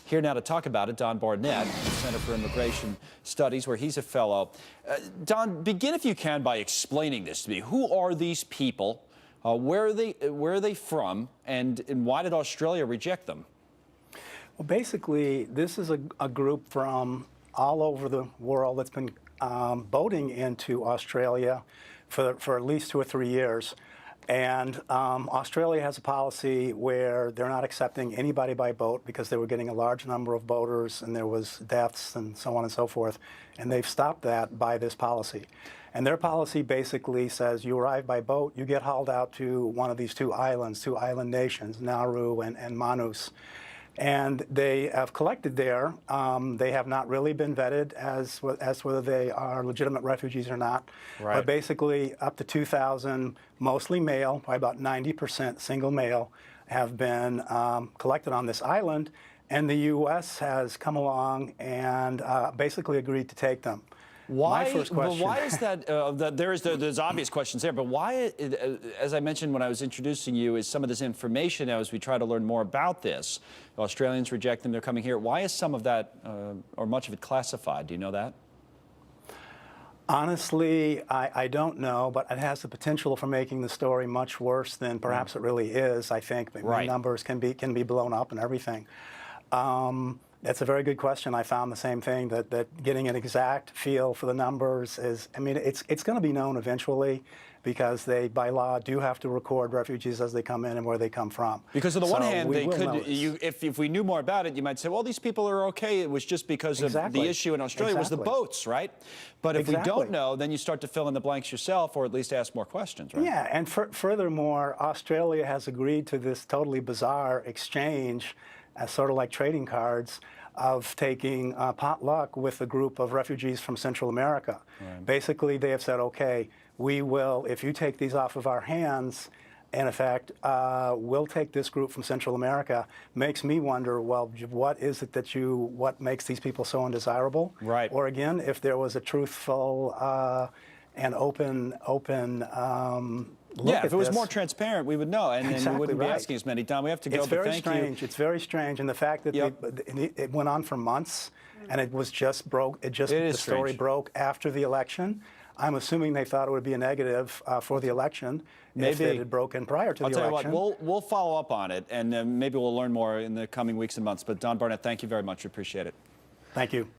Here now to talk about it, Don Barnett, Center for Immigration Studies, where he's a fellow. Don, begin if you can by explaining this to me. Who are these people? Where are they from? And why did Australia reject them? Well, basically, this is a group from all over the world that's been boating into Australia for at least 2 or 3 years. And Australia has a policy where they're not accepting anybody by boat because they were getting a large number of boaters and there was deaths and so on and so forth. And they've stopped that by this policy. And their policy basically says you arrive by boat, you get hauled out to one of these two island nations, Nauru and Manus. And they have collected there. They have not really been vetted as whether they are legitimate refugees or not. Right. But basically, up to 2,000, mostly male, probably about 90% single male, have been collected on this island. And the U.S. has come along and basically agreed to take them. Why? My first question. Why is that? There's obvious questions there, but why, as I mentioned when I was introducing you, is some of this information now as we try to learn more about this? Australians reject them; they're coming here. Why is some of that or much of it classified? Do you know that? Honestly, I don't know, but it has the potential for making the story much worse than perhaps it really is. I think the numbers can be blown up and everything. That's a very good question. I found the same thing, that getting an exact feel for the numbers is, I mean, it's going to be known eventually because they, by law, do have to record refugees as they come in and where they come from. Because on the one hand, they could, if we knew more about it, you might say, well, these people are okay. It was just because of the issue in Australia was the boats, right? But if we don't know, then you start to fill in the blanks yourself or at least ask more questions, right? Yeah, and furthermore, Australia has agreed to this totally bizarre exchange, sort of like trading cards, of taking potluck with a group of refugees from Central America. Right. Basically, they have said, okay, we will, if you take these off of our hands, in effect, we'll take this group from Central America. Makes me wonder, well, what is it what makes these people so undesirable? Right. Or again, if there was a truthful and open yeah, if it was more transparent, we would know, and then we wouldn't be asking as many. Don, we have to go. It's very strange. It's very strange, and the fact that it went on for months, and it was just broke. The story broke after the election. I'm assuming they thought it would be a negative for the election if it had broken prior to the election. I'll tell you what, we'll follow up on it, and maybe we'll learn more in the coming weeks and months. But Don Barnett, thank you very much. We appreciate it. Thank you.